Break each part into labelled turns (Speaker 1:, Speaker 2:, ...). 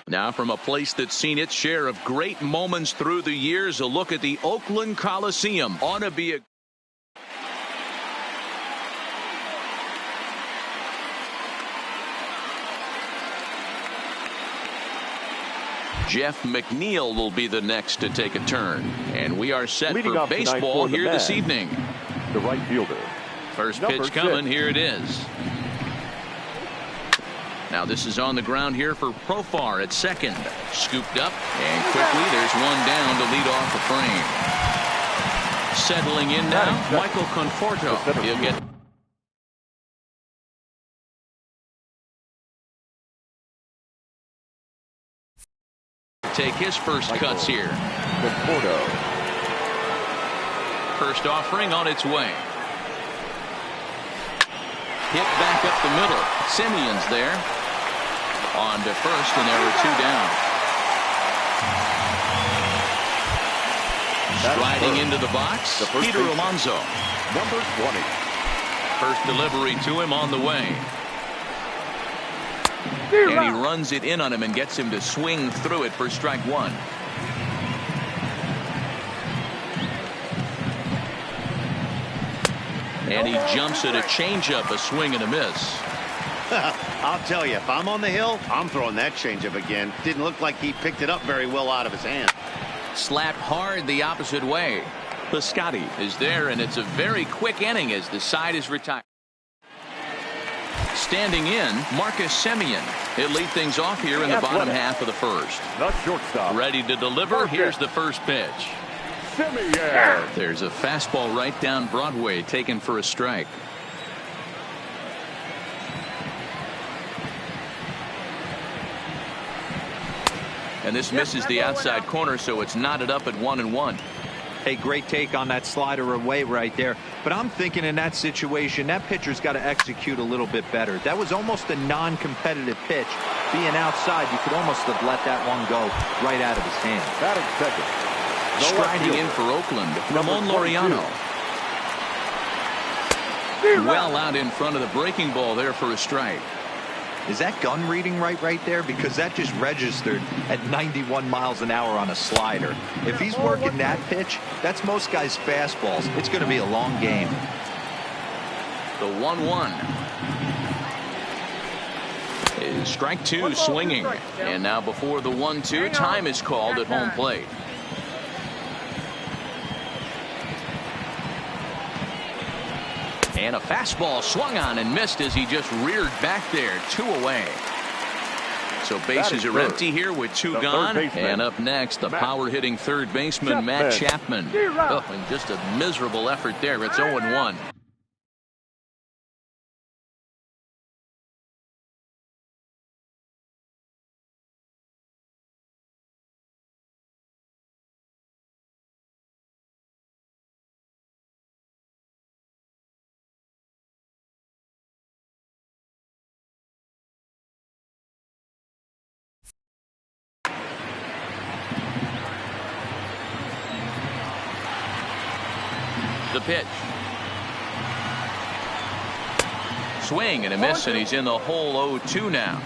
Speaker 1: Now from a place that's seen its share of great moments through the years, a look at the Oakland Coliseum. Ought to be a Jeff McNeil will be the next to take a turn. And we are set for baseball here this evening.
Speaker 2: The right fielder.
Speaker 1: First pitch coming. Here it is. Now this is on the ground here for Profar at second. Scooped up and quickly there's one down to lead off the frame. Settling in now, Michael Conforto. He'll get take his first cuts here.
Speaker 2: Conforto.
Speaker 1: First offering on its way. Hit back up the middle. Simeon's there. On to first, and there are two down. Striding into the box, Peter Alonso.
Speaker 2: Number 20.
Speaker 1: First delivery to him on the way. And he runs it in on him and gets him to swing through it for strike one. And he jumps at a changeup, a swing and a miss.
Speaker 3: I'll tell you, if I'm on the hill, I'm throwing that changeup again. Didn't look like he picked it up very well out of his hand.
Speaker 1: Slapped hard the opposite way. Piscotty is there, and it's a very quick inning as the side is retired. Standing in, Marcus Semien. He'll lead things off here in the bottom half of the first.
Speaker 2: The shortstop.
Speaker 1: Ready to deliver. Here's the first pitch.
Speaker 2: Semien.
Speaker 1: There's a fastball right down Broadway taken for a strike. And this misses the outside corner, so it's knotted up at 1-1.
Speaker 4: Hey, great take on that slider away right there. But I'm thinking in that situation, that pitcher's got to execute a little bit better. That was almost a non-competitive pitch. Being outside, you could almost have let that one go right out of his hand.
Speaker 2: Batting second.
Speaker 1: Striding in for Oakland, Ramon Laureano. Well out in front of the breaking ball there for a strike.
Speaker 4: Is that gun reading right there? Because that just registered at 91 miles an hour on a slider. If he's working that pitch, that's most guys' fastballs. It's going to be a long game.
Speaker 1: The 1-1 is strike two, swinging. And now before the 1-2, time is called at home plate. And a fastball swung on and missed as he just reared back there. 2 away. So bases are empty here with 2 gone. And up next, the power hitting third baseman, Matt Chapman. Oh, and just a miserable effort there. It's 0-1. The pitch. Swing and a miss, and he's in the hole 0-2 now.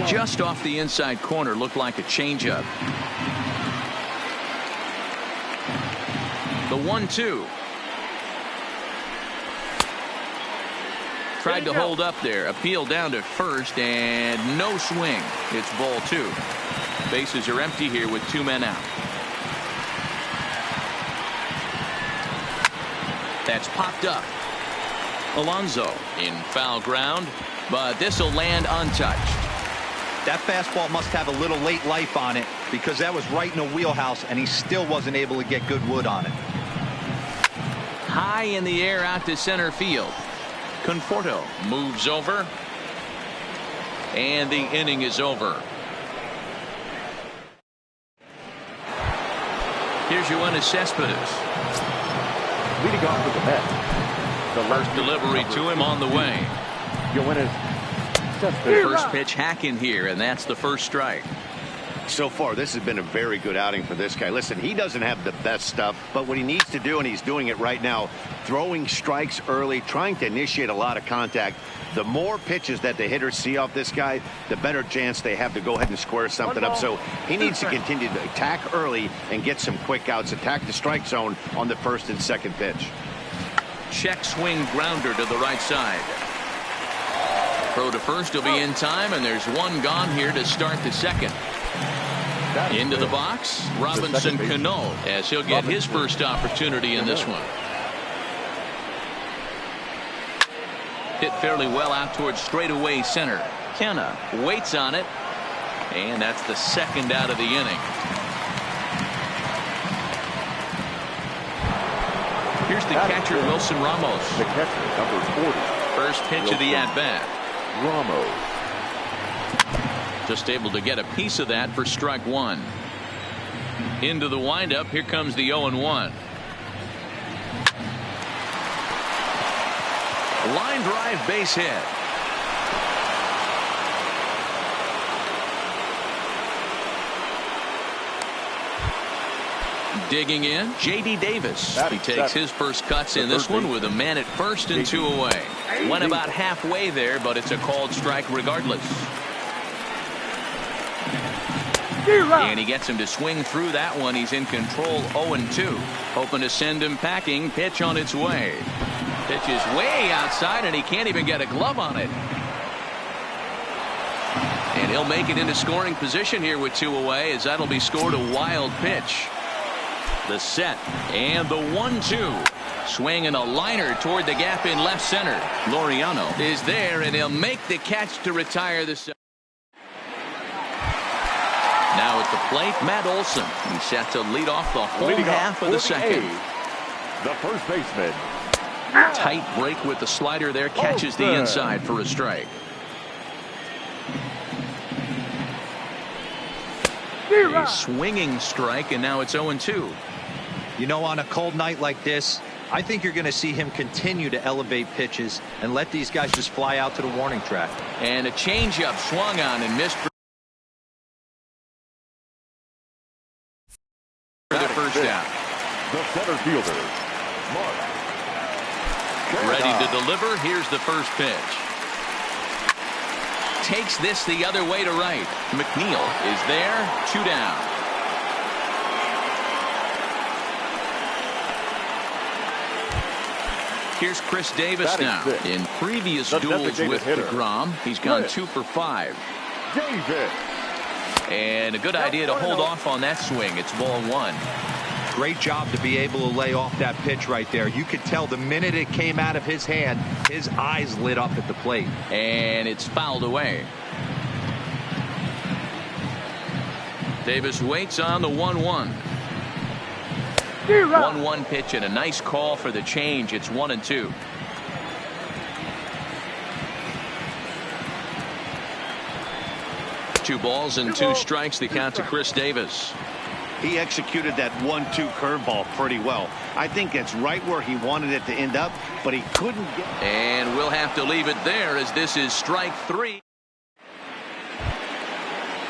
Speaker 1: Just off the inside corner, looked like a changeup. The 1-2. Tried to hold up there. Appeal down to first, and no swing. It's ball 2. Bases are empty here with 2 men out. That's popped up. Alonso in foul ground, but this will land untouched.
Speaker 4: That fastball must have a little late life on it, because that was right in the wheelhouse, and he still wasn't able to get good wood on it.
Speaker 1: High in the air out to center field. Conforto moves over, and the inning is over. Here's Yoenis Cespedes.
Speaker 2: Leading off with the bat. The
Speaker 1: first delivery to him on the way.
Speaker 2: Yoenis Cespedes.
Speaker 1: First pitch hack in here, and that's the first strike.
Speaker 3: So far, this has been a very good outing for this guy. Listen, he doesn't have the best stuff, but what he needs to do, and he's doing it right now, throwing strikes early, trying to initiate a lot of contact. The more pitches that the hitters see off this guy, the better chance they have to go ahead and square something up. So he needs to continue to attack early and get some quick outs, attack the strike zone on the first and second pitch.
Speaker 1: Check swing grounder to the right side. Throw to first will be in time, and there's one gone here to start the second. Into the box, Robinson Cano, as he'll get his first opportunity in this one. Hit fairly well out towards straightaway center. Kenna waits on it, and that's the second out of the inning. Here's the catcher, Wilson Ramos.
Speaker 2: The catcher, number 40.
Speaker 1: First pitch of the at-bat.
Speaker 2: Ramos.
Speaker 1: Just able to get a piece of that for strike one. Into the windup. Here comes the 0-1. Line drive, base hit. Digging in, J.D. Davis. He takes his first cuts in this one with a man at first and 2 away. Went about halfway there, but it's a called strike regardless. And he gets him to swing through that one. He's in control, 0-2. Hoping to send him packing. Pitch on its way. Pitch is way outside, and he can't even get a glove on it. And he'll make it into scoring position here with 2 away, as that'll be scored a wild pitch. The set and the 1-2. Swinging a liner toward the gap in left center. Laureano is there, and he'll make the catch to retire the set. Now at the plate, Matt Olson. He's set to lead off the whole half of the second.
Speaker 2: The first baseman.
Speaker 1: Tight break with the slider there. Catches the inside for a strike. A swinging strike, and now it's 0-2.
Speaker 4: You know, on a cold night like this, I think you're going to see him continue to elevate pitches and let these guys just fly out to the warning track.
Speaker 1: And a changeup swung on and missed for the first down.
Speaker 2: The center fielder, Mark.
Speaker 1: Ready to deliver. Here's the first pitch. Takes this the other way to right. McNeil is there. 2 down. Here's Chris Davis now. In previous duels with DeGrom, he's gone 2 for 5.
Speaker 2: Davis.
Speaker 1: And a good idea to hold off on that swing. It's ball 1.
Speaker 4: Great job to be able to lay off that pitch right there. You could tell the minute it came out of his hand, his eyes lit up at the plate.
Speaker 1: And it's fouled away. Davis waits on the 1-1. 1-1 pitch and a nice call for the change. It's 1-2. Two balls and 2 strikes. The count to Chris Davis.
Speaker 3: He executed that 1-2 curveball pretty well. I think it's right where he wanted it to end up, but he couldn't get.
Speaker 1: And we'll have to leave it there, as this is strike 3.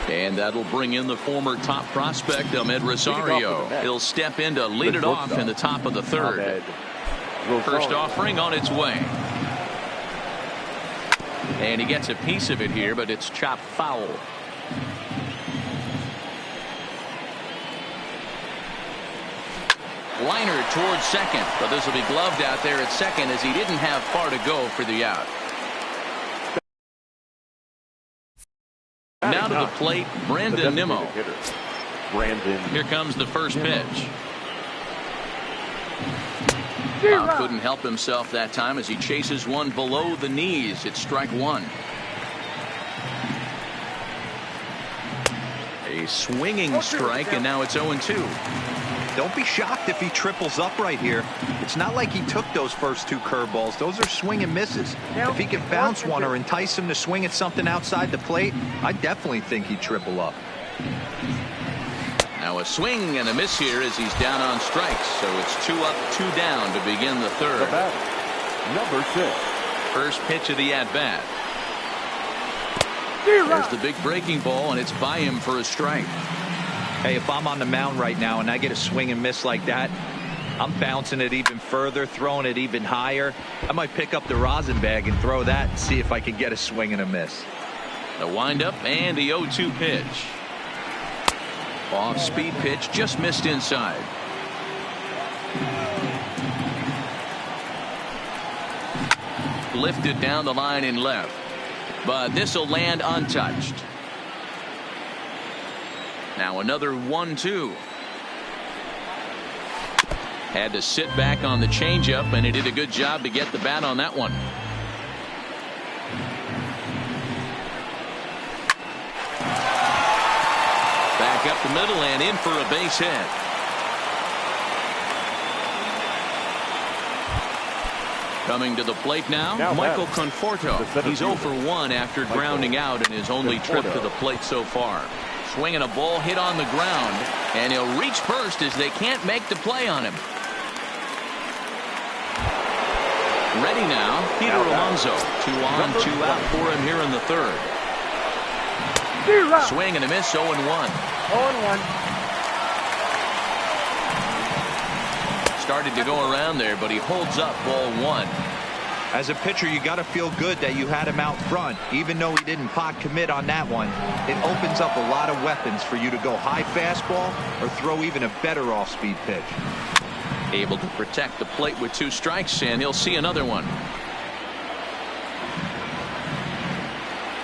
Speaker 1: And that'll bring in the former top prospect, Ahmed Rosario. He'll step in to lead it off in the top of the 3rd. First offering on its way. And he gets a piece of it here, but it's chopped foul. Liner towards second, but this will be gloved out there at second, as he didn't have far to go for the out. Now to the plate, Brandon Nimmo. Here comes the first pitch. Couldn't help himself that time as he chases one below the knees. It's strike 1. A swinging strike, and now it's 0-2.
Speaker 4: Don't be shocked if he triples up right here. It's not like he took those first 2 curveballs. Those are swing and misses. If he can bounce one or entice him to swing at something outside the plate, I definitely think he'd triple up.
Speaker 1: Now a swing and a miss here as he's down on strikes. So it's 2 up, 2 down to begin the 3rd.
Speaker 2: The batter, number 6.
Speaker 1: First pitch of the at-bat. There's the big breaking ball, and it's by him for a strike.
Speaker 4: Hey, if I'm on the mound right now and I get a swing and miss like that, I'm bouncing it even further, throwing it even higher. I might pick up the rosin bag and throw that and see if I can get a swing and a miss.
Speaker 1: The windup and the 0-2 pitch. Off-speed pitch, just missed inside. Lifted down the line in left, but this will land untouched. Now another 1-2. Had to sit back on the changeup, and he did a good job to get the bat on that one. Back up the middle and in for a base hit. Coming to the plate now Michael Conforto. He's 0 for 1 after grounding out in his only trip to the plate so far. Swinging a ball hit on the ground, and he'll reach first as they can't make the play on him. Ready now, Peter Alonso. 2 on, 2 out for him here in the third. Swing and a miss, 0-1.
Speaker 2: 0-1.
Speaker 1: Started to go around there, but he holds up ball 1.
Speaker 4: As a pitcher, you got to feel good that you had him out front. Even though he didn't pot commit on that one, it opens up a lot of weapons for you to go high fastball or throw even a better off-speed pitch.
Speaker 1: Able to protect the plate with 2 strikes, and he'll see another one.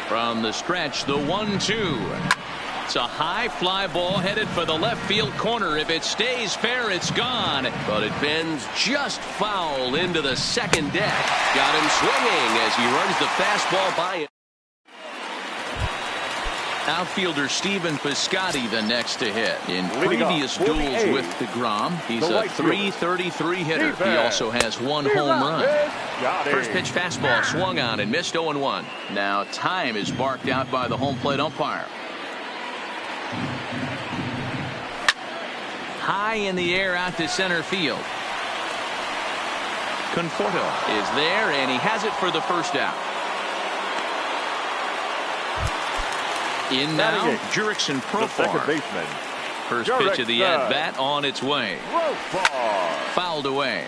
Speaker 1: From the stretch, the 1-2. It's a high fly ball headed for the left field corner. If it stays fair, it's gone. But it bends just foul into the second deck. Got him swinging as he runs the fastball by it. Outfielder Stephen Piscotty the next to hit. In previous duels with DeGrom, he's a .333 hitter. He also has 1 home run. First pitch fastball swung on and missed, 0-1. Now time is marked out by the home plate umpire. High in the air out to center field. Conforto is there, and he has it for the first out. In now, Jurickson Profar. First pitch of the at-bat on its way. Fouled away.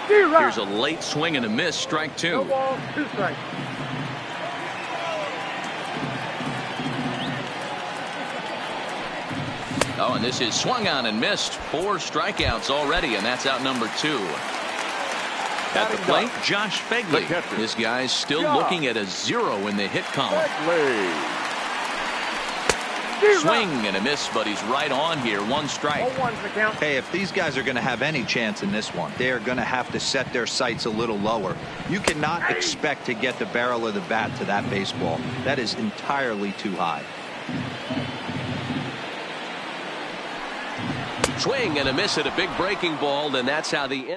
Speaker 1: Here's a late swing and a miss, strike 2.
Speaker 2: No ball, 2 strikes.
Speaker 1: Oh, and this is swung on and missed. 4 strikeouts already, and that's out number 2. At the plate, Josh Phegley. This guy's still looking at a 0 in the hit column. Swing and a miss, but he's right on here. 1 strike.
Speaker 4: Hey, if these guys are going to have any chance in this one, they are going to have to set their sights a little lower. You cannot expect to get the barrel of the bat to that baseball. That is entirely too high.
Speaker 1: Swing and a miss at a big breaking ball, and that's how the.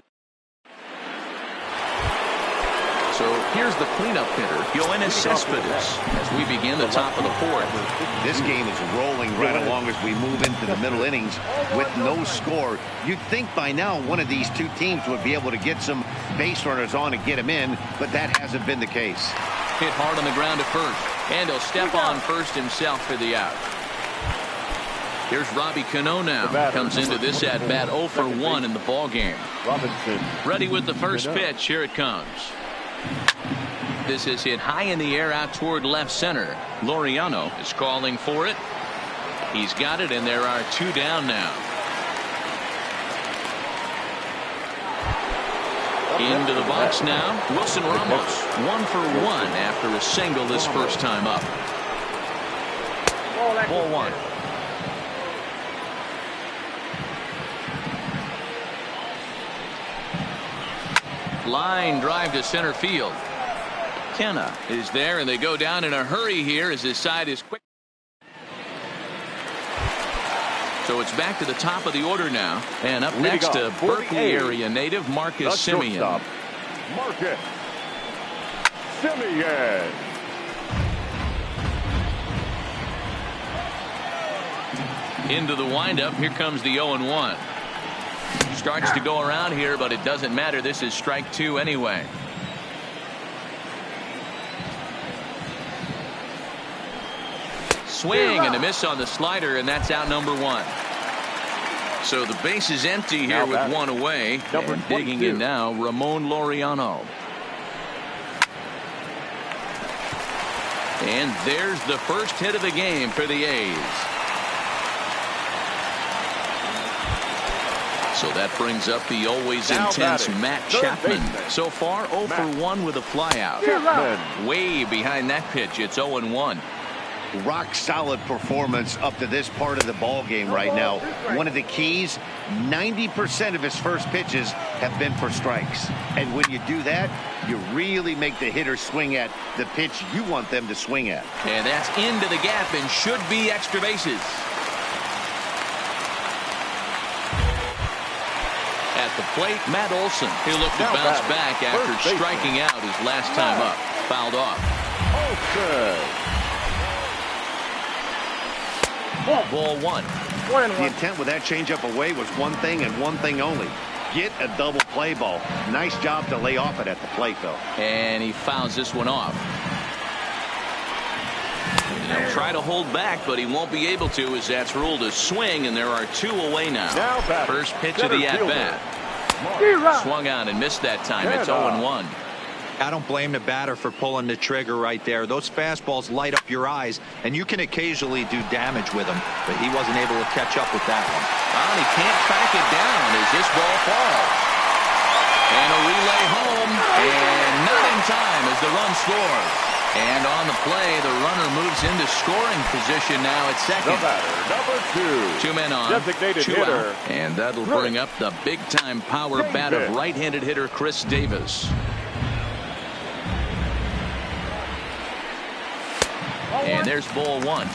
Speaker 1: So here's the cleanup hitter, Yoenis Cespedes, as we begin the top of the 4th.
Speaker 3: This game is rolling right along as we move into the middle innings with no score. You'd think by now one of these 2 teams would be able to get some base runners on and get them in, but that hasn't been the case.
Speaker 1: Hit hard on the ground to first, and he'll step on first himself for the out. Here's Robbie Cano now. Comes into this at-bat 0 for 1 in the ball game. Ready with the first pitch. Here it comes. This is hit high in the air out toward left center. Laureano is calling for it. He's got it, and there are 2 down now. Into the box now, Wilson Ramos. 1 for 1 after a single this first time up. Ball 1. Line drive to center field. Kenna is there, and they go down in a hurry here as his side is quick. So it's back to the top of the order now, and up next to Berkeley area native Marcus Semien.
Speaker 2: Marcus Semien.
Speaker 1: Into the windup. Here comes the 0-1. starts to go around here, but it doesn't matter. This is strike 2 anyway. Swing and a miss on the slider, and that's out number 1. So the base is empty here with 1 away. And digging in now, Ramon Laureano. And there's the first hit of the game for the A's. So that brings up the always intense Matt Chapman. So far 0 for 1 with a flyout. Way behind that pitch. It's 0-1.
Speaker 3: Rock solid performance up to this part of the ball game right now. One of the keys, 90% of his first pitches have been for strikes. And when you do that, you really make the hitter swing at the pitch you want them to swing at.
Speaker 1: And that's into the gap and should be extra bases. At the plate, Matt Olson. He'll look to bounce back after striking out his last time up. Fouled off. Ball 1.
Speaker 3: The intent with that changeup away was one thing and one thing only. Get a double play ball. Nice job to lay off it at the plate, though.
Speaker 1: And he fouls this one off. He'll try to hold back, but he won't be able to, as that's ruled a swing, and there are 2 away now. First pitch of the at-bat. Swung on and missed that time. It's 0-1.
Speaker 4: I don't blame the batter for pulling the trigger right there. Those fastballs light up your eyes, and you can occasionally do damage with them, but he wasn't able to catch up with that one.
Speaker 1: Well, he can't track it down as this ball falls. And a relay home, and not in time as the run scores. And on the play, the runner moves into scoring position now at second.
Speaker 2: The batter, number 2.
Speaker 1: 2 men on,
Speaker 2: designated
Speaker 1: 2
Speaker 2: hitter.
Speaker 1: out. And that'll bring up the big-time power bat of right-handed hitter Chris Davis. And there's ball 1.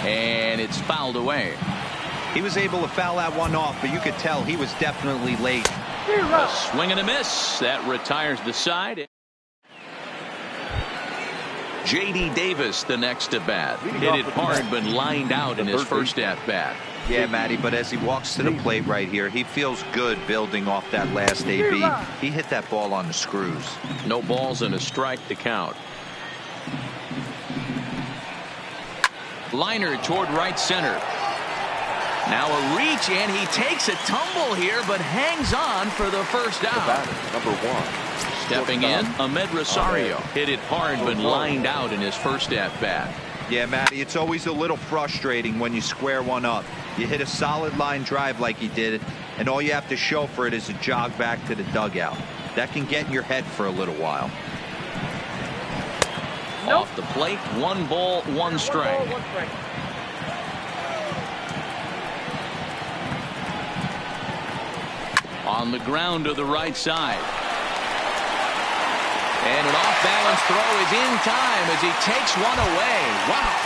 Speaker 1: And it's fouled away.
Speaker 4: He was able to foul that one off, but you could tell he was definitely late.
Speaker 1: A swing and a miss. That retires the side. J.D. Davis, the next at bat. Hit it hard, but lined out in his first at bat.
Speaker 4: Yeah, Matty, but as he walks to the plate right here, he feels good building off that last AB. He hit that ball on the screws.
Speaker 1: No balls and a strike to count. Liner toward right center. Now a reach, and he takes a tumble here, but hangs on for the first out.
Speaker 2: Number 1.
Speaker 1: Stepping in, Ahmed Rosario. Hit it hard, but lined out in his first at bat.
Speaker 4: Yeah, Matty, it's always a little frustrating when you square one up. You hit a solid line drive like he did, and all you have to show for it is a jog back to the dugout. That can get in your head for a little while.
Speaker 1: Off the plate, 1 ball, 1 strike. On the ground to the right side. And an off-balance throw is in time as he takes one away. Wow.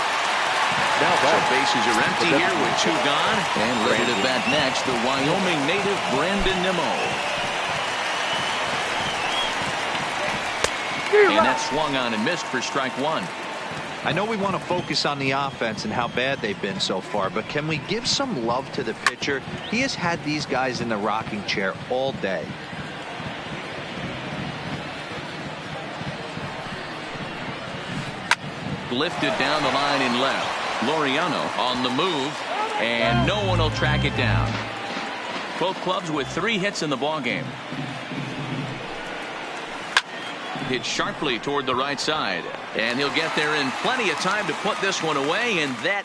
Speaker 1: So bases are empty here with 2 gone. And ready to bat next, the Wyoming native Brandon Nimmo. And that swung on and missed for strike 1.
Speaker 4: I know we want to focus on the offense and how bad they've been so far, but can we give some love to the pitcher? He has had these guys in the rocking chair all day.
Speaker 1: Lifted down the line in left. Laureano on the move, and no one will track it down. Both clubs with 3 hits in the ballgame. Hit sharply toward the right side, and he'll get there in plenty of time to put this one away, and that.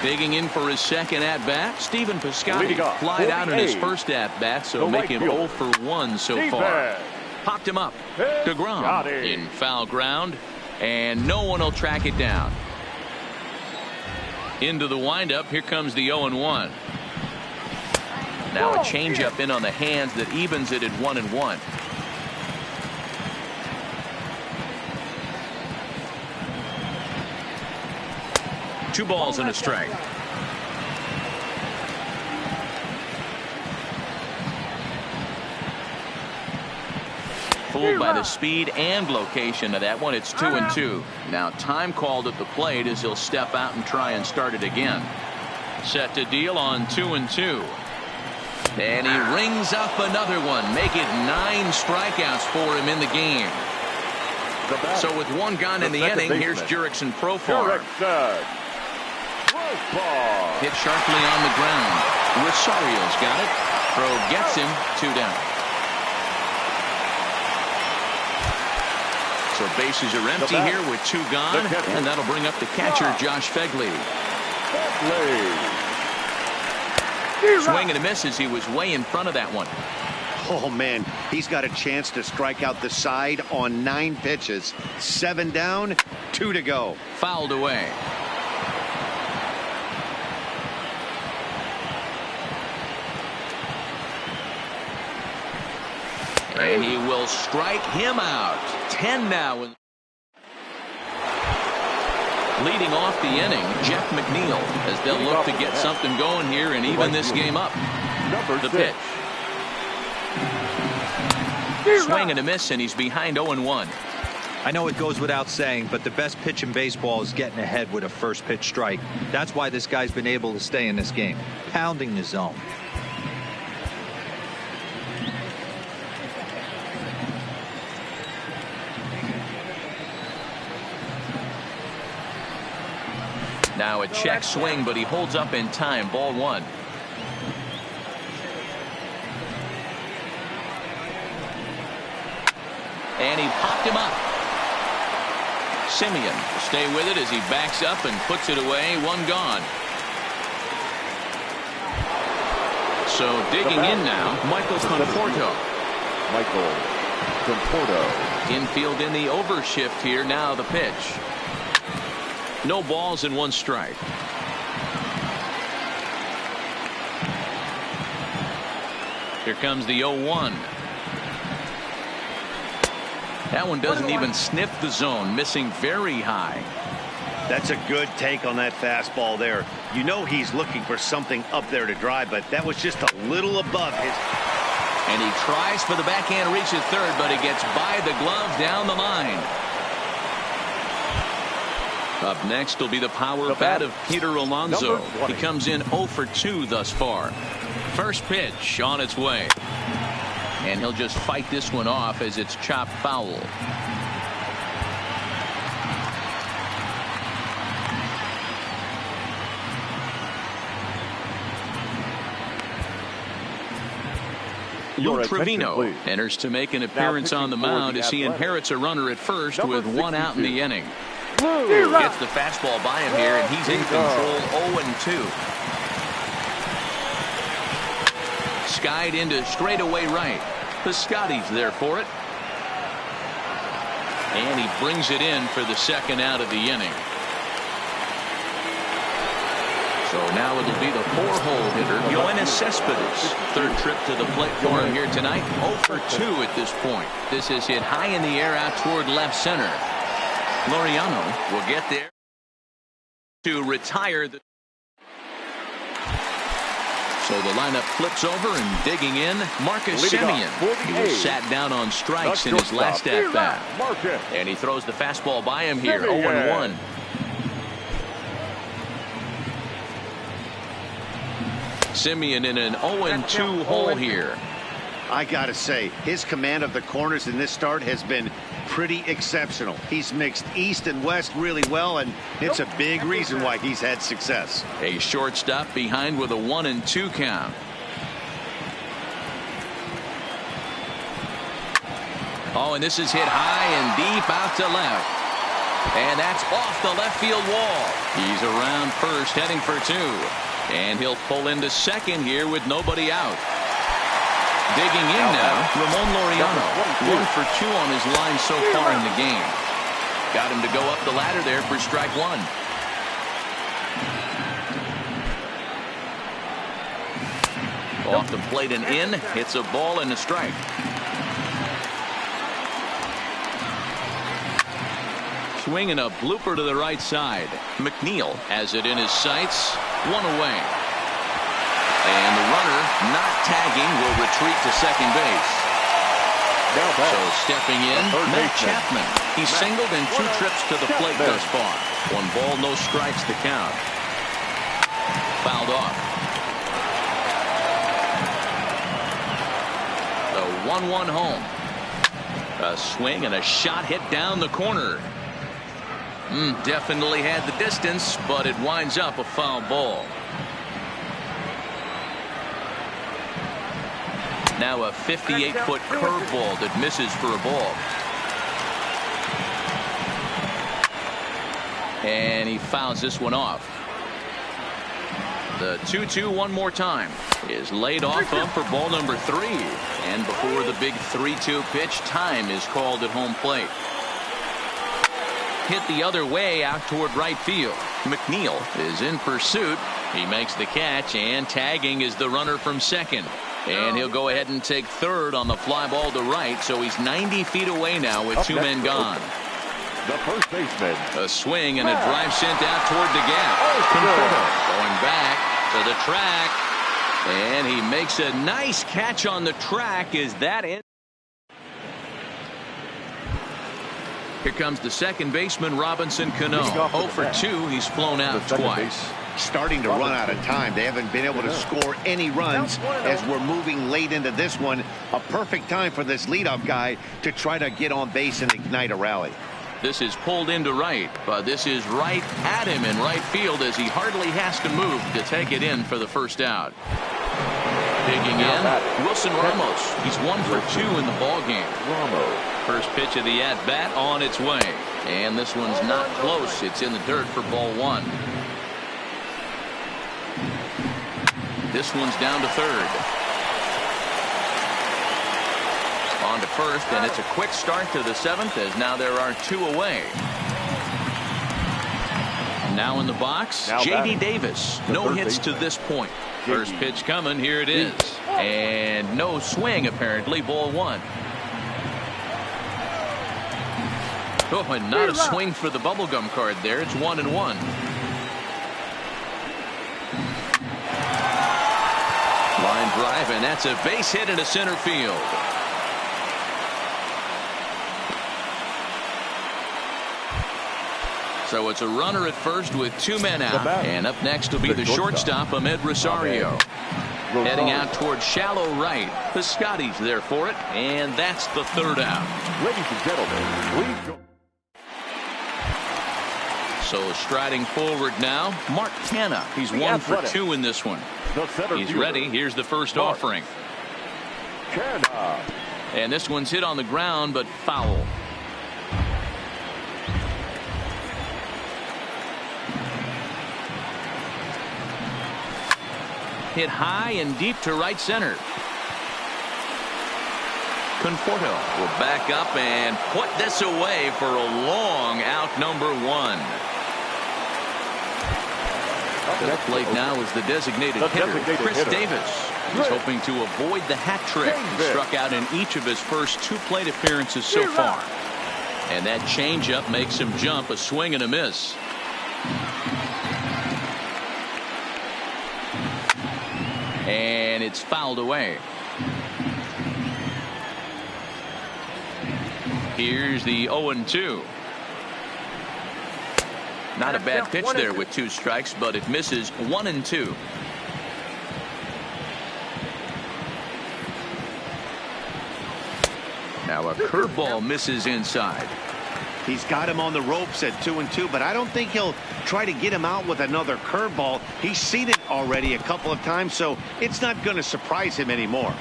Speaker 1: Digging in for his second at-bat, Stephen Piscotty flied out in his first at-bat, so make him 0 for 1 so far. Popped him up. DeGrom in foul ground, and no one will track it down. Into the windup, here comes the 0-1. Now a changeup in on the hands that evens it at 1-1. Two balls and a strike. fooled by the speed and location of that one. It's 2-2. Now time called at the plate as he'll step out and try and start it again. Set to deal on 2-2. And he rings up another one. Make it 9 strikeouts for him in the game. So with one gone in the inning, here's Jurickson Profar. Hit sharply on the ground. Rosario's got it. Pro gets him 2 down. So bases are empty here with 2 gone, and that'll bring up the catcher, Josh Phegley. Swing and a miss as he was way in front of that one.
Speaker 3: Oh, man, he's got a chance to strike out the side on 9 pitches. 7 down, 2 to go.
Speaker 1: Fouled away. And he will strike him out. 10 now. Leading off the inning, Jeff McNeil, as they'll look to get something going here and even this game up. The pitch. Swing and a miss, and he's behind 0-1.
Speaker 4: I know it goes without saying, but the best pitch in baseball is getting ahead with a first pitch strike. That's why this guy's been able to stay in this game, pounding the zone.
Speaker 1: Now a check swing, but he holds up in time. Ball 1. And he popped him up. Semien will stay with it as he backs up and puts it away. 1 gone. So digging in now, Michael Conforto. Infield in the overshift here. Now the pitch. No balls and 1 strike. Here comes the 0-1. That one doesn't even sniff the zone, missing very high.
Speaker 3: That's a good take on that fastball there. You know he's looking for something up there to drive, but that was just a little above his.
Speaker 1: And he tries for the backhand reach at third, but it gets by the glove down the line. Up next will be the power bat of Peter Alonso. He comes in 0 for 2 thus far. First pitch on its way. And he'll just fight this one off as it's chopped foul. Lou Trevino enters to make an appearance on the mound as he inherits a runner at first with 1 out in the inning. Gets the fastball by him here, and he's in control. 0-2. Skied into straightaway right. Piscotty's there for it. And he brings it in for the 2nd out of the inning. So now it'll be the 4-hole hitter, Yoenis Cespedes. 3rd trip to the plate for him here tonight. 0 for 2 at this point. This is hit high in the air out toward left center. Laureano will get there to retire the. So the lineup flips over, and digging in, Marcus Semien. He was sat down on strikes in his last at bat. And he throws the fastball by him here. 0-1. Semien in an 0-2 hole here.
Speaker 3: I gotta say, his command of the corners in this start has been pretty exceptional. He's mixed east and west really well, and it's a big reason why he's had success.
Speaker 1: A shortstop behind with a 1-2 count. Oh, and this is hit high and deep out to left. And that's off the left field wall. He's around first, heading for 2. And he'll pull into second here with nobody out. Digging in now, Ramon Laureano. 1 for 2 on his line so far in the game. Got him to go up the ladder there for strike 1. Off the plate and in. Hits a ball and a strike. Swinging a blooper to the right side. McNeil has it in his sights. 1 away. And the runner not tagging will retreat to second base. So stepping in, Matt Chapman. He's singled in 2 trips to the plate thus far. 1 ball, no strikes to count. Fouled off. The 1-1 home. A swing and a shot hit down the corner. Definitely had the distance, but it winds up a foul ball. Now a 58-foot curveball that misses for a ball. And he fouls this one off. The 2-2 one more time is laid off up for ball number 3. And before the big 3-2 pitch, time is called at home plate. Hit the other way out toward right field. McNeil is in pursuit. He makes the catch, and tagging is the runner from second. And he'll go ahead and take third on the fly ball to right, so he's 90 feet away now with 2 men gone.
Speaker 2: The first baseman.
Speaker 1: A swing and a drive sent out toward the gap. Going back to the track, and he makes a nice catch on the track. Is that in? Here comes the second baseman, Robinson Cano. 0 for 2. He's flown out twice.
Speaker 3: Starting to run out of time. They haven't been able to score any runs as we're moving late into this one. A perfect time for this leadoff guy to try to get on base and ignite a rally.
Speaker 1: This is pulled into right, but this is right at him in right field as he hardly has to move to take it in for the first out. Digging in, Wilson Ramos. He's 1 for 2 in the ball game. First pitch of the at-bat on its way. And this one's not close. It's in the dirt for ball 1. This one's down to third. On to first, and it's a quick start to the 7th as now there are 2 away. Now in the box, J.D. Davis. No hits to this point. First pitch coming. Here it is. And no swing, apparently. Ball 1. Oh, and not a swing for the bubblegum card there. It's 1-1. Line drive, and that's a base hit into center field. So it's a runner at first with 2 men out. And up next will be the shortstop, Ahmed Rosario. Heading out towards shallow right. Piscotty's there for it, and that's the 3rd out.
Speaker 2: Ladies and gentlemen, please go.
Speaker 1: So striding forward now, Mark Canha. He's 1 for 2 in this one. He's ready. Here's the first offering. And this one's hit on the ground, but foul. Hit high and deep to right center. Conforto will back up and put this away for a long out, number 1. To the plate now is the designated hitter, Chris Davis. He's hoping to avoid the hat trick. He struck out in each of his first 2 plate appearances so far. And that changeup makes him jump. A swing and a miss. And it's fouled away. Here's the 0-2. Not a bad pitch there with 2 strikes, but it misses. 1-2. Now a curveball misses inside.
Speaker 3: He's got him on the ropes at 2-2, but I don't think he'll try to get him out with another curveball. He's seen it already a couple of times, so it's not going to surprise him anymore.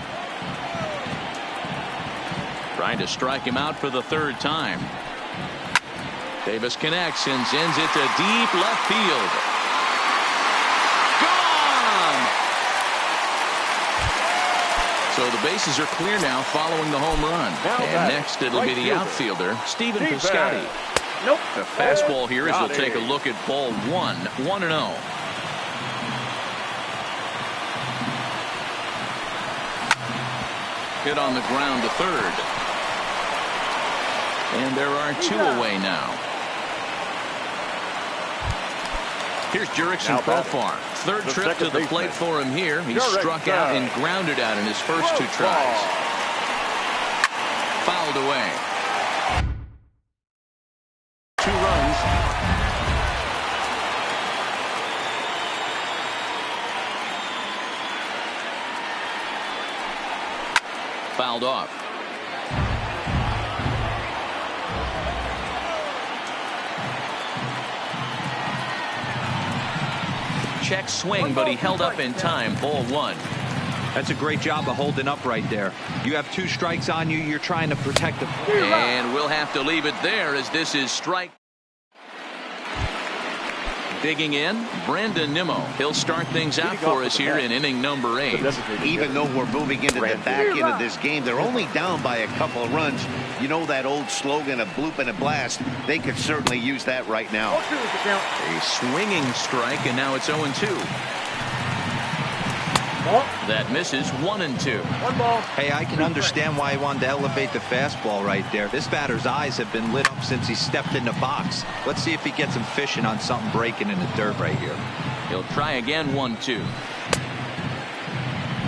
Speaker 1: Trying to strike him out for the 3rd time. Davis connects and sends it to deep left field. Gone! So the bases are clear now following the home run. And next it'll be the outfielder, Stephen Piscotty. A fastball here as we'll take a look at ball 1. 1-0. Hit on the ground to third. And there are 2 away now. Here's Jurickson Profar. 3rd trip to the plate for him here. He struck out and grounded out in his first 2 tries. fouled away. 2 runs. Fouled off. Check swing, but he held up in time. Ball 1.
Speaker 4: That's a great job of holding up right there. You have 2 strikes on you. You're trying to protect the.
Speaker 1: And we'll have to leave it there as this is strike. Digging in, Brandon Nimmo. He'll start things out for us here in inning number 8.
Speaker 3: Even though we're moving into the back end of this game, they're only down by a couple of runs. You know that old slogan of bloop and a blast? They could certainly use that right now.
Speaker 1: A swinging strike, and now it's 0-2. That misses. 1-2.
Speaker 4: Hey, I can understand why he wanted to elevate the fastball right there. This batter's eyes have been lit up since he stepped in the box. Let's see if he gets him fishing on something breaking in the dirt right here.
Speaker 1: He'll try again. 1-2.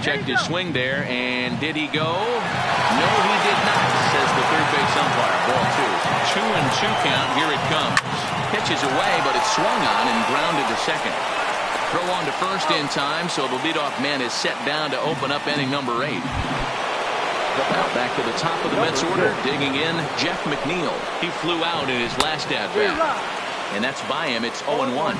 Speaker 1: Checked his swing there, and did he go? No, he did not, says the third base umpire. Ball 2. 2-2 count. Here it comes. Pitches away, but it's swung on and grounded to second. Throw on to first in time, so the leadoff man is set down to open up inning number 8. Now back to the top of the Mets order, digging in, Jeff McNeil. He flew out in his last at-bat, and that's by him. It's 0-1.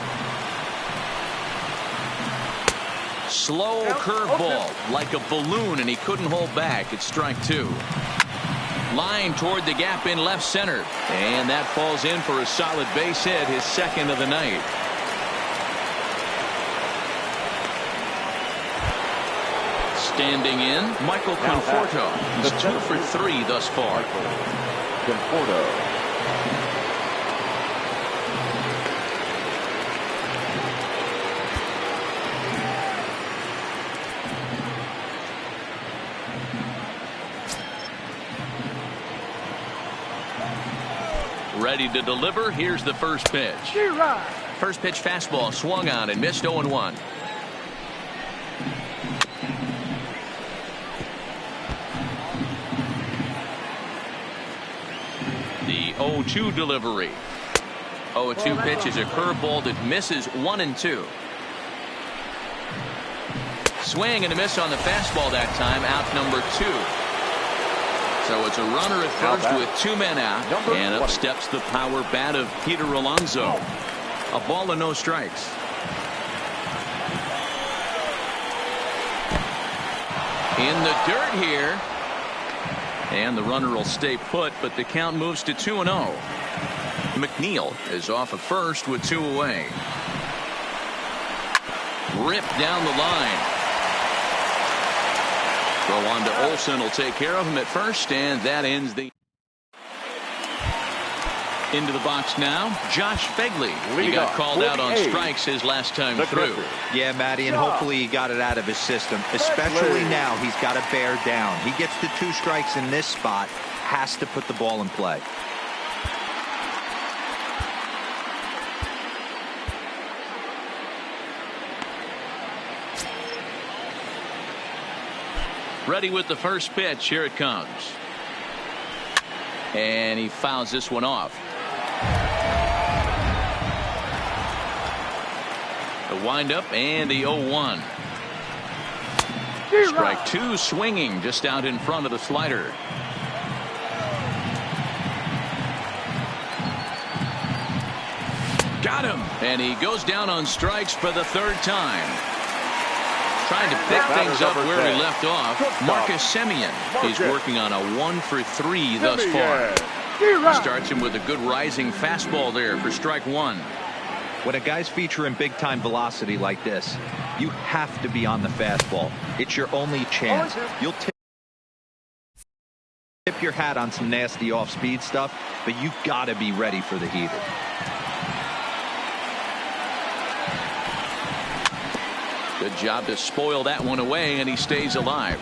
Speaker 1: Slow curveball, like a balloon, and he couldn't hold back. It's strike 2. Line toward the gap in left center, and that falls in for a solid base hit, his second of the night. Standing in, Michael Conforto. He's 2 for 3 thus far.
Speaker 2: Conforto.
Speaker 1: Ready to deliver. Here's the first pitch. First pitch fastball swung on and missed. 0-1. The 0-2 delivery. 0-2 pitch is a curveball that misses. 1-2. Swing and a miss on the fastball that time. Out number 2. So it's a runner at first with 2 men out, and up steps the power bat of Peter Alonso. A ball and no strikes. In the dirt here, and the runner will stay put, but the count moves to 2-0. McNeil is off at first with 2 away. Ripped down the line. Throw on to Olsen will take care of him at first, and that ends the. Into the box now, Josh Phegley. He got called out on strikes his last time through.
Speaker 4: Yeah, Matty, and hopefully he got it out of his system. Especially now, he's got to bear down. He gets the 2 strikes in this spot, has to put the ball in play.
Speaker 1: Ready with the first pitch. Here it comes. And he fouls this one off. The windup and the 0-1. Strike 2 swinging just out in front of the slider. Got him. And he goes down on strikes for the 3rd time. Trying to pick things up where he left off. Marcus Semien. He's working on a 1 for 3 thus far. Starts him with a good rising fastball there for strike 1.
Speaker 4: When a guy's featuring big time velocity like this, you have to be on the fastball. It's your only chance. You'll tip your hat on some nasty off speed stuff, but you gotta be ready for the heater.
Speaker 1: Good job to spoil that one away, and he stays alive.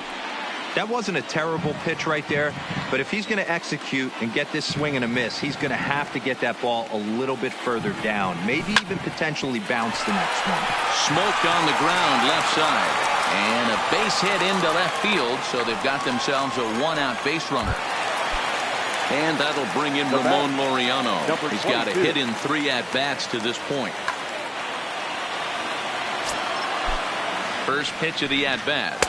Speaker 4: That wasn't a terrible pitch right there, but if he's going to execute and get this swing and a miss, he's going to have to get that ball a little bit further down, maybe even potentially bounce the next one.
Speaker 1: Smoked on the ground left side, and a base hit into left field, so they've got themselves a 1-out base runner. And that'll bring in Ramon Laureano. He's got a hit in 3 at-bats to this point. First pitch of the at-bat.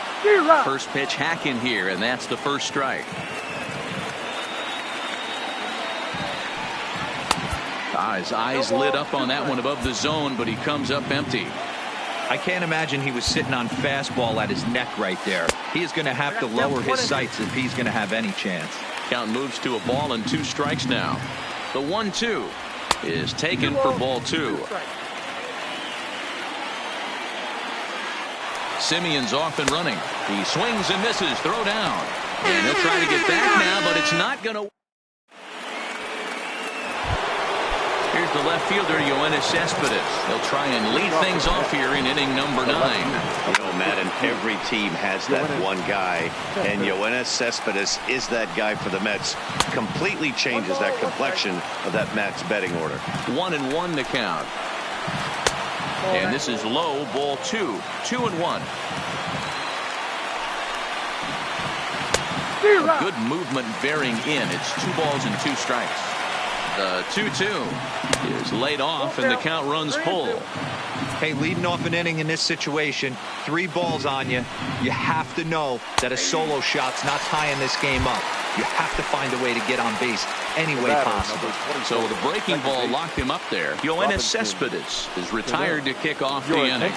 Speaker 1: First pitch hack in here, and that's the first strike. His eyes lit up on that one above the zone, but he comes up empty.
Speaker 4: I can't imagine he was sitting on fastball at his neck right there. He is going to have to lower his sights if he's going to have any chance.
Speaker 1: Count moves to a ball and 2 strikes now. The 1-2 is taken for ball 2. Simeon's off and running. He swings and misses. Throw down. And he'll try to get back now, but it's not going to. Here's the left fielder, Yoenis Cespedes. They'll try and lead things off here in inning number 9.
Speaker 3: You know, Madden, every team has that one guy, and Yoenis Cespedes is that guy for the Mets. Completely changes that complexion of that Mets betting order.
Speaker 1: 1-1 to count. And this is low, ball 2. 2-1. A good movement bearing in. It's 2 balls and 2 strikes. The 2-2 is laid off, and the count runs full.
Speaker 4: Hey, leading off an inning in this situation, 3 balls on you. You have to know that a solo shot's not tying this game up. You have to find a way to get on base any way possible.
Speaker 1: So the breaking ball locked him up there. Yoenis Cespedes is retired to kick off the inning.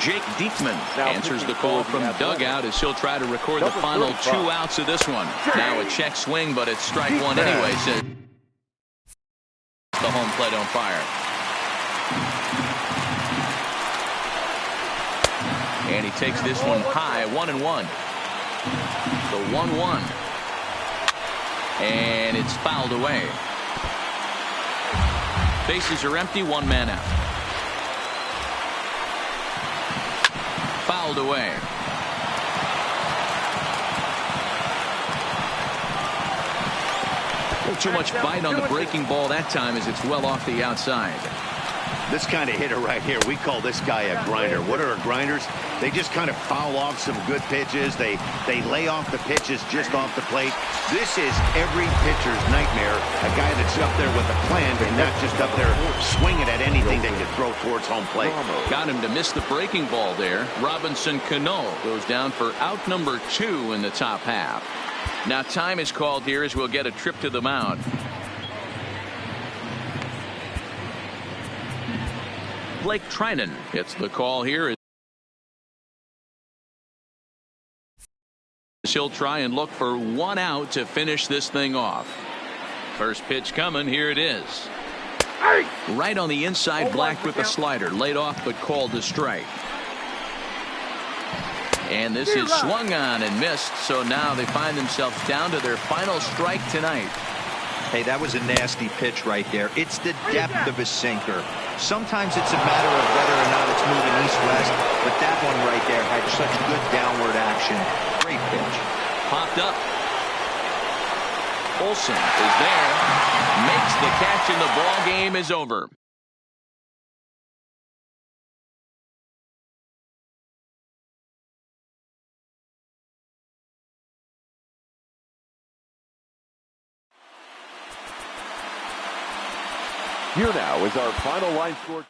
Speaker 1: Jake Diekman answers the call from dugout as he'll try to record the final 2 outs of this one. Now a check swing, but it's strike 1 anyway. Says the home plate umpire. And he takes this one high, 1-1. The 1-1. And it's fouled away. Bases are empty, 1 man out. Fouled away. A little too much bite on the breaking ball that time as it's well off the outside.
Speaker 3: This kind of hitter right here, we call this guy a grinder. What are grinders? They just kind of foul off some good pitches. They lay off the pitches just off the plate. This is every pitcher's nightmare. A guy that's up there with a plan and not just up there swinging at anything they can throw towards home plate.
Speaker 1: Got him to miss the breaking ball there. Robinson Cano goes down for out number 2 in the top half. Now time is called here as we'll get a trip to the mound. Blake Trinan gets the call here. He'll try and look for 1 out to finish this thing off. First pitch coming. Here it is. Right on the inside, Black with a slider. Laid off but called a strike. And this is swung on and missed. So now they find themselves down to their final strike tonight.
Speaker 4: Hey, that was a nasty pitch right there. It's the depth of a sinker. Sometimes it's a matter of whether or not it's moving east-west, but that one right there had such good downward action. Great pitch.
Speaker 1: Popped up. Olsen is there. Makes the catch, and the ball game is over.
Speaker 2: Here now is our final line score.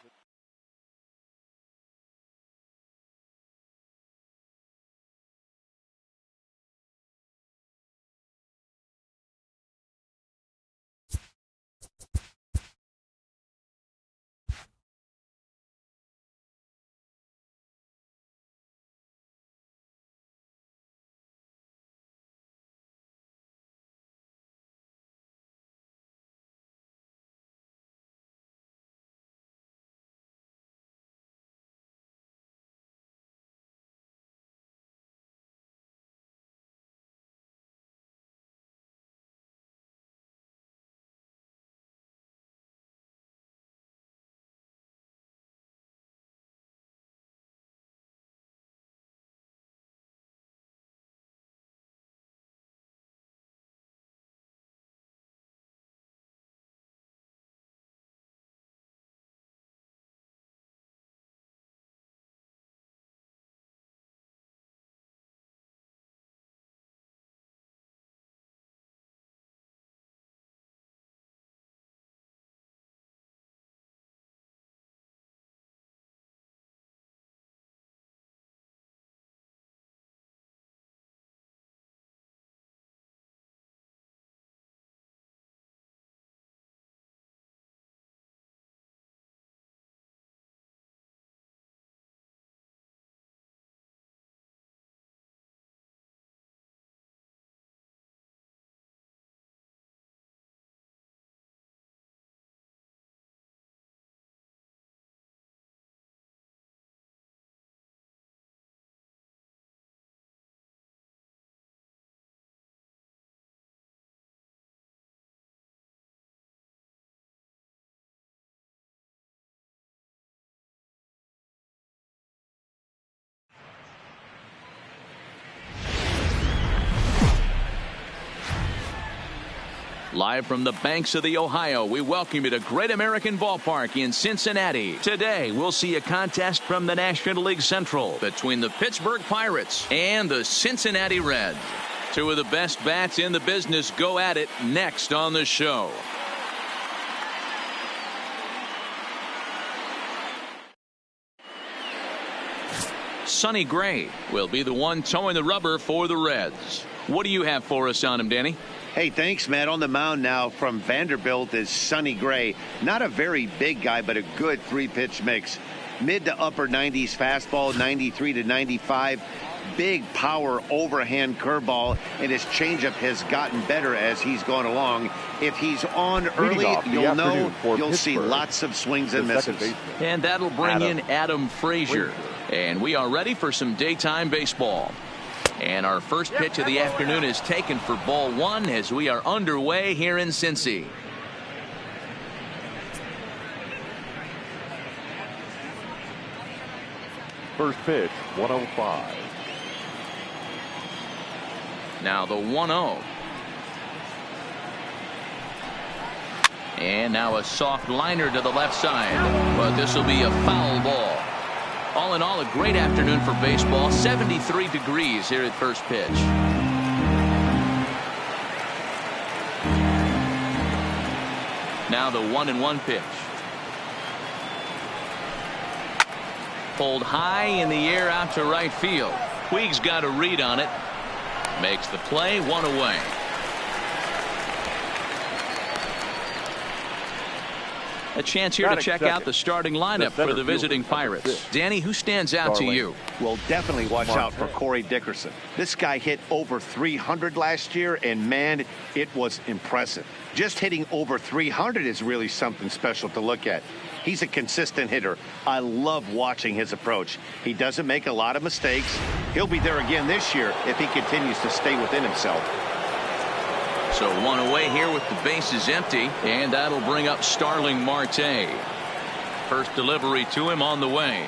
Speaker 1: Live from the banks of the Ohio, we welcome you to Great American Ballpark in Cincinnati. Today, we'll see a contest from the National League Central between the Pittsburgh Pirates and the Cincinnati Reds. Two of the best bats in the business go at it next on the show. Sonny Gray will be the one towing the rubber for the Reds. What do you have for us on him, Danny?
Speaker 3: Hey, thanks, Matt. On the mound now from Vanderbilt is Sonny Gray. Not a very big guy, but a good three-pitch mix. Mid to upper 90s fastball, 93 to 95. Big power overhand curveball, and his changeup has gotten better as he's gone along. If he's on early, you'll see lots of swings and misses.
Speaker 1: And that'll bring in Adam Frazier. And we are ready for some daytime baseball. And our first pitch of the afternoon is taken for ball one as we are underway here in Cincy.
Speaker 2: First pitch, 105.
Speaker 1: Now the 1-0. And now a soft liner to the left side. But this will be a foul ball. All in all, a great afternoon for baseball. 73 degrees here at first pitch. Now the 1-1 pitch. Pulled high in the air out to right field. Puig's got a read on it. Makes the play, one away. A chance here to check out the starting lineup for the visiting Pirates. Danny, who stands out to you?
Speaker 3: Well, definitely watch out for Corey Dickerson. This guy hit over 300 last year, and man, it was impressive. Just hitting over 300 is really something special to look at. He's a consistent hitter. I love watching his approach. He doesn't make a lot of mistakes. He'll be there again this year if he continues to stay within himself.
Speaker 1: So one away here with the bases empty, and that'll bring up Starling Marte. First delivery to him on the way.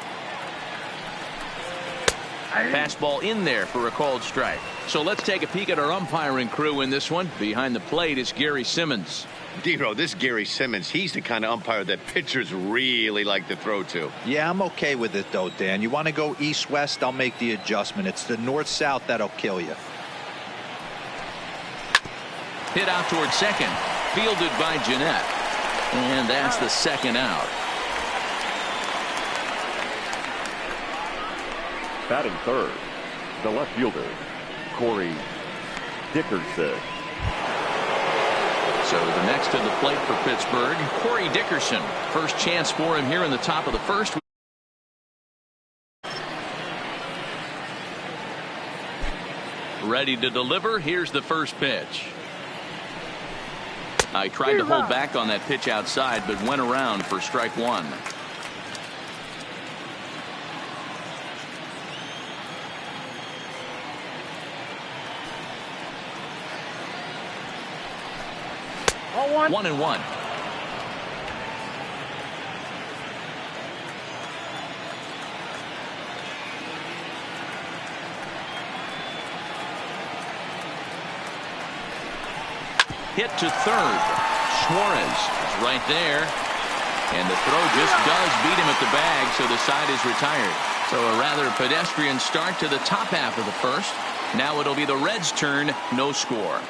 Speaker 1: Fastball in there for a called strike. So let's take a peek at our umpiring crew in this one. Behind the plate is Gary Simmons.
Speaker 3: Dero, this Gary Simmons, he's the kind of umpire that pitchers really like to throw to.
Speaker 4: Yeah, I'm okay with it though, Dan. You want to go east-west, I'll make the adjustment. It's the north-south that'll kill you.
Speaker 1: Hit out towards second. Fielded by Jeanette. And that's the second out.
Speaker 2: Batting third, the left fielder, Corey Dickerson.
Speaker 1: So the next to the plate for Pittsburgh, Corey Dickerson. First chance for him here in the top of the first. Ready to deliver. Here's the first pitch. I tried to hold back on that pitch outside, but went around for strike one.
Speaker 5: One.
Speaker 1: 1-1. Hit to third. Suarez is right there. And the throw just does beat him at the bag, so the side is retired. So a rather pedestrian start to the top half of the first. Now it'll be the Reds' turn, no score.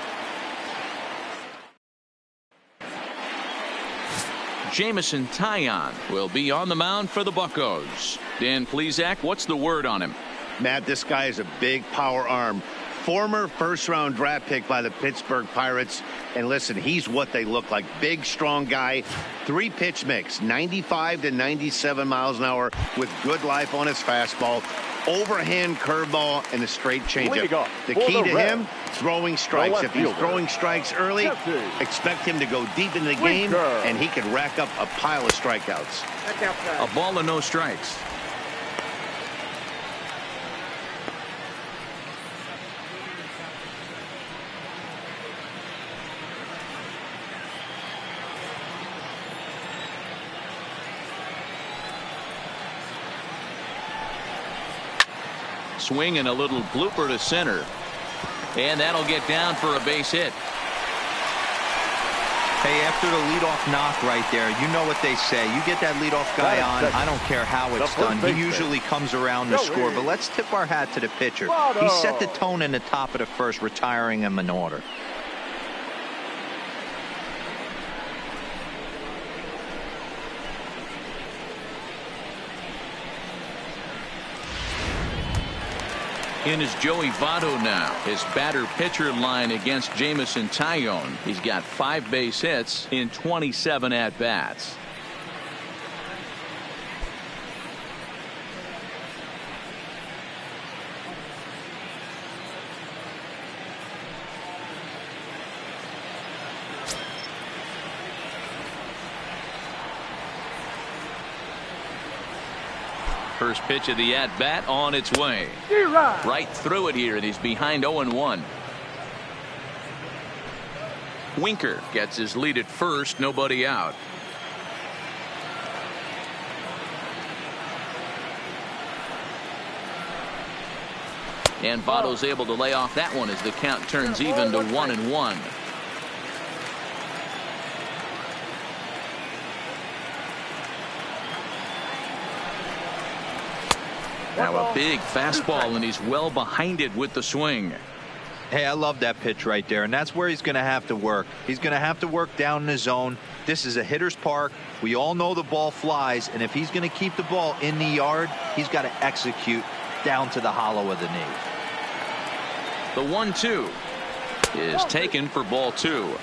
Speaker 1: Jameson Taillon will be on the mound for the Buccos. Dan Plesac, what's the word on him?
Speaker 3: Matt, this guy is a big power arm. Former first-round draft pick by the Pittsburgh Pirates. And listen, he's what they look like. Big, strong guy. Three-pitch mix, 95 to 97 miles an hour with good life on his fastball. Overhand curveball and a straight changeup. The key to him, throwing strikes. If he's throwing strikes early, expect him to go deep into the game, and he could rack up a pile of strikeouts.
Speaker 1: A ball and no strikes. Swing and a little blooper to center. And that'll get down for a base hit.
Speaker 4: Hey, after the leadoff knock right there, you know what they say. You get that leadoff guy on, I don't care how it's done. He usually comes around to score. But let's tip our hat to the pitcher. He set the tone in the top of the first, retiring him in order.
Speaker 1: In is Joey Votto now. His batter-pitcher line against Jameson Taillon. He's got 5 base hits in 27 at-bats. First pitch of the at-bat on its way. Right through it here, and he's behind 0-1. Winker gets his lead at first, nobody out. And Votto's able to lay off that one as the count turns even to 1-1. Now a big fastball, and he's well behind it with the swing.
Speaker 4: Hey, I love that pitch right there, and that's where he's going to have to work. He's going to have to work down in the zone. This is a hitter's park. We all know the ball flies, and if he's going to keep the ball in the yard, he's got to execute down to the hollow of the knee.
Speaker 1: The 1-2 is taken for ball 2.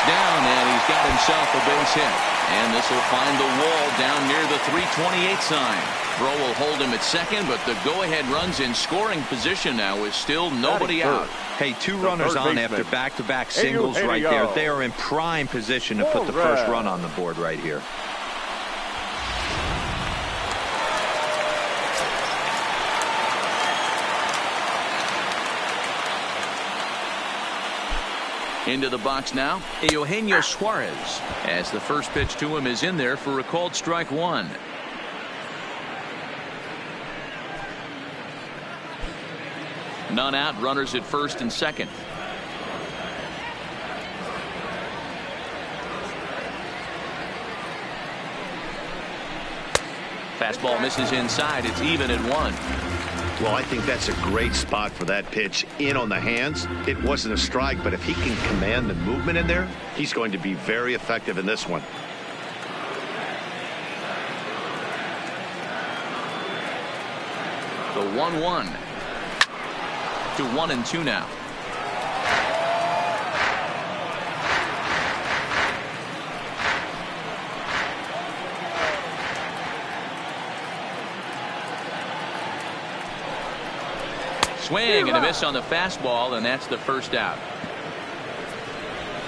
Speaker 1: Down, and he's got himself a base hit, and this will find the wall down near the 328 sign. Bro will hold him at second, but the go-ahead run's in scoring position now with still nobody out.
Speaker 4: Hey, 2 runners on after back-to-back singles right there. They are in prime position to put the first run on the board right here.
Speaker 1: Into the box now, Eugenio Suarez, as the first pitch to him is in there for a called strike 1. None out, runners at first and second. Fastball misses inside. It's even at 1.
Speaker 3: Well, I think that's a great spot for that pitch in on the hands. It wasn't a strike, but if he can command the movement in there, he's going to be very effective in this one.
Speaker 1: The 1-1 to 1-2 now. Swing and a miss on the fastball, and that's the first out.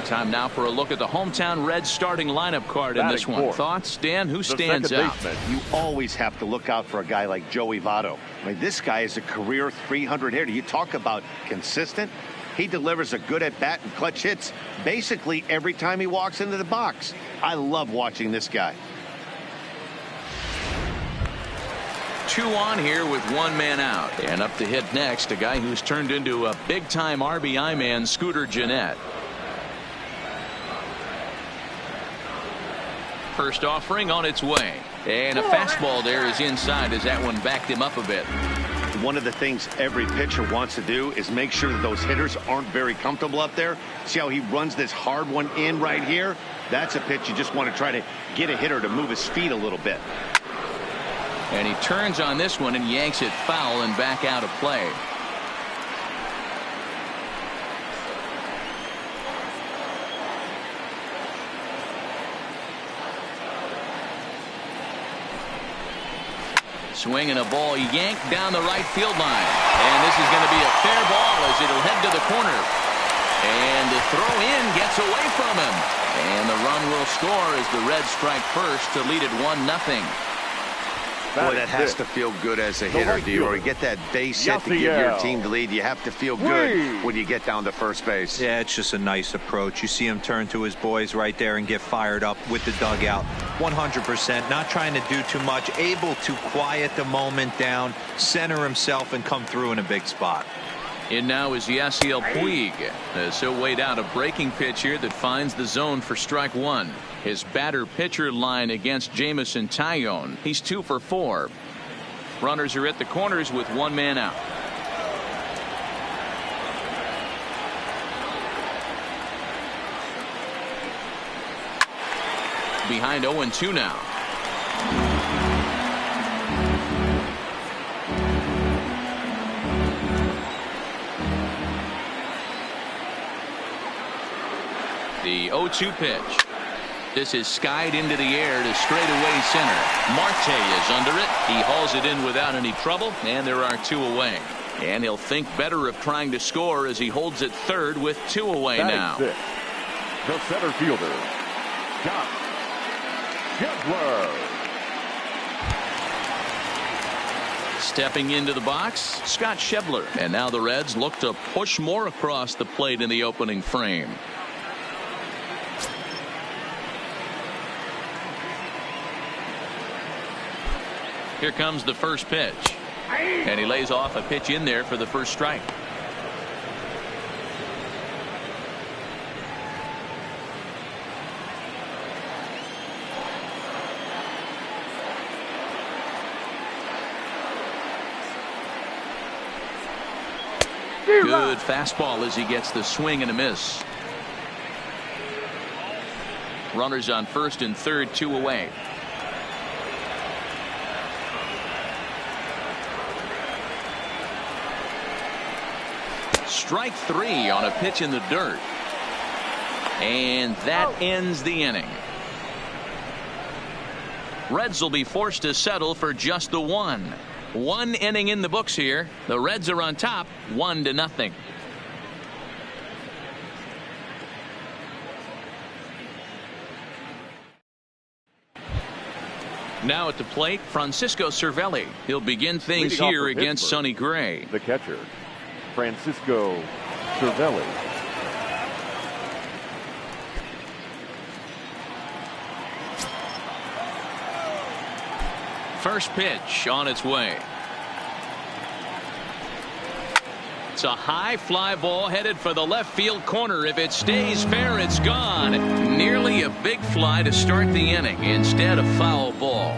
Speaker 1: Time now for a look at the hometown Reds starting lineup card in this one. Thoughts, Dan? Who stands out?
Speaker 3: You always have to look out for a guy like Joey Votto. I mean, this guy is a career 300 hitter. You talk about consistent. He delivers a good at-bat and clutch hits basically every time he walks into the box. I love watching this guy.
Speaker 1: 2 on here with 1 man out. And up to hit next, a guy who's turned into a big-time RBI man, Scooter Gennett. First offering on its way. And a fastball there is inside as that one backed him up a bit.
Speaker 3: One of the things every pitcher wants to do is make sure that those hitters aren't very comfortable up there. See how he runs this hard one in right here? That's a pitch you just want to try to get a hitter to move his feet a little bit.
Speaker 1: And he turns on this one and yanks it foul and back out of play. Swing and a ball yanked down the right field line. And this is going to be a fair ball as it'll head to the corner. And the throw in gets away from him. And the run will score as the Reds strike first to lead it 1-0.
Speaker 3: Boy, that has to feel good as a hitter, Dior. Get that base hit to give your team the lead. You have to feel good when you get down to first base.
Speaker 4: Yeah, it's just a nice approach. You see him turn to his boys right there and get fired up with the dugout. 100%. Not trying to do too much. Able to quiet the moment down, center himself, and come through in a big spot.
Speaker 1: In now is Yasiel Puig, as he'll wait out a breaking pitch here that finds the zone for strike one. His batter-pitcher line against Jameson Taillon. He's 2 for 4. Runners are at the corners with one man out. Behind 0-2 now. The 0-2 pitch. This is skied into the air to straightaway center. Marte is under it. He hauls it in without any trouble, and there are 2 away. And he'll think better of trying to score as he holds it third with 2 away now.
Speaker 2: The center fielder, Scott Schebler.
Speaker 1: Stepping into the box, Scott Schebler. And now the Reds look to push more across the plate in the opening frame. Here comes the first pitch. And he lays off a pitch in there for the first strike. Good fastball as he gets the swing and a miss. Runners on first and third, 2 away. Strike 3 on a pitch in the dirt. And that ends the inning. Reds will be forced to settle for just the one. 1 inning in the books here. The Reds are on top 1-0. Now at the plate, Francisco Cervelli. He'll begin things here against Sonny Gray.
Speaker 2: The catcher, Francisco Cervelli.
Speaker 1: First pitch on its way. It's a high fly ball headed for the left field corner. If it stays fair, it's gone. Nearly a big fly to start the inning. Instead, a foul ball.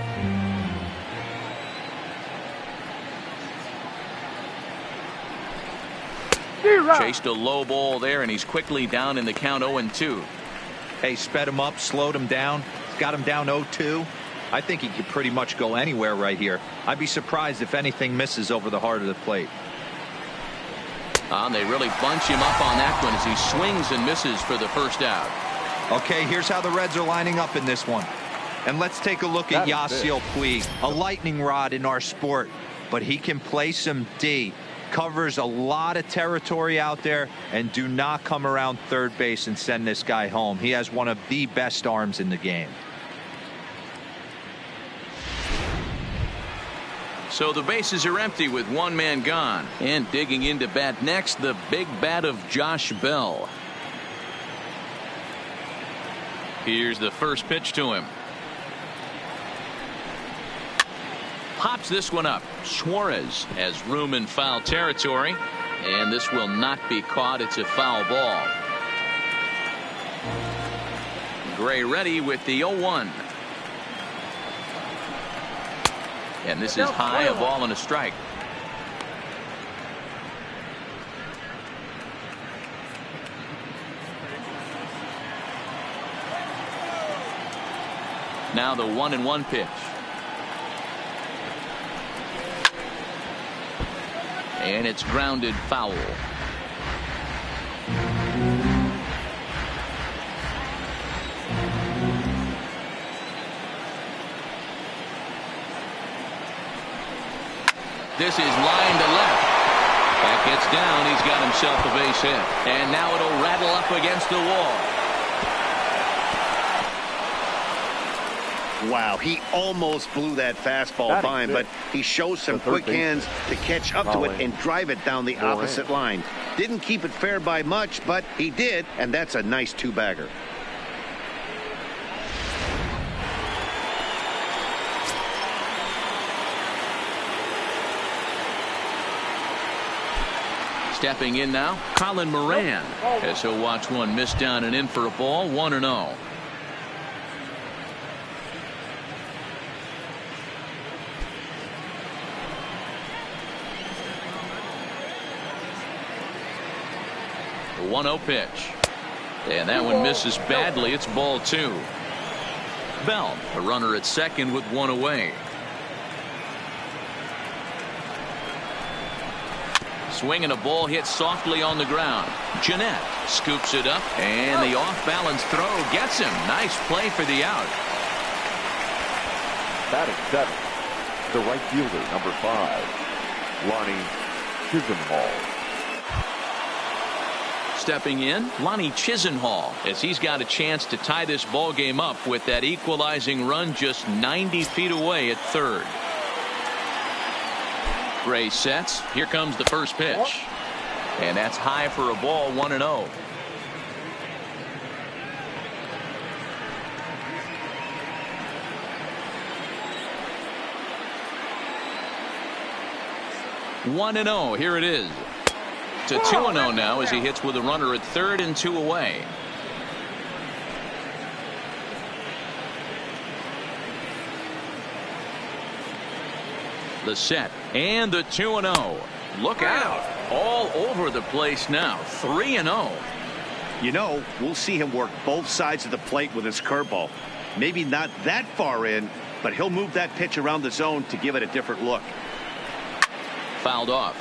Speaker 1: Chased a low ball there, and he's quickly down in the count 0-2.
Speaker 4: Hey, sped him up, slowed him down, got him down 0-2. I think he could pretty much go anywhere right here. I'd be surprised if anything misses over the heart of the plate.
Speaker 1: They really bunch him up on that one as he swings and misses for the first out.
Speaker 4: Okay, here's how the Reds are lining up in this one. And let's take a look at Yasiel Puig, a lightning rod in our sport, but he can play some D. Covers a lot of territory out there, and do not come around third base and send this guy home. He has one of the best arms in the game.
Speaker 1: So the bases are empty with one man gone. And digging into bat next, the big bat of Josh Bell. Here's the first pitch to him. Pops this one up. Suarez has room in foul territory, and this will not be caught. It's a foul ball. Gray ready with the 0-1. And this is high, a ball and a strike. Now the 1-1 pitch. And it's grounded foul. This is line to left. That gets down. He's got himself a base hit. And now it'll rattle up against the wall.
Speaker 3: Wow, he almost blew that fastball by him, but he shows some quick hands to catch up to it and drive it down the opposite line. Didn't keep it fair by much, but he did, and that's a nice two-bagger.
Speaker 1: Stepping in now, Colin Moran, as he'll watch one miss down and in for a ball, 1-0. The 1-0 pitch. And that one misses badly. It's ball 2. Bell, a runner at second with one away. Swinging a ball hit softly on the ground. Jeanette scoops it up, and the off-balance throw gets him. Nice play for the out.
Speaker 2: Batting 7th, the right fielder, number 5, Lonnie Chisenhall.
Speaker 1: Stepping in, Lonnie Chisenhall, as he's got a chance to tie this ball game up with that equalizing run just 90 feet away at third. Gray sets. Here comes the first pitch. And that's high for a ball, 1-0. Here it is. To 2-0 now as he hits with a runner at third and 2 away. The set and the 2-0. Look out. All over the place now. 3-0.
Speaker 3: You know, we'll see him work both sides of the plate with his curveball. Maybe not that far in, but he'll move that pitch around the zone to give it a different look.
Speaker 1: Fouled off.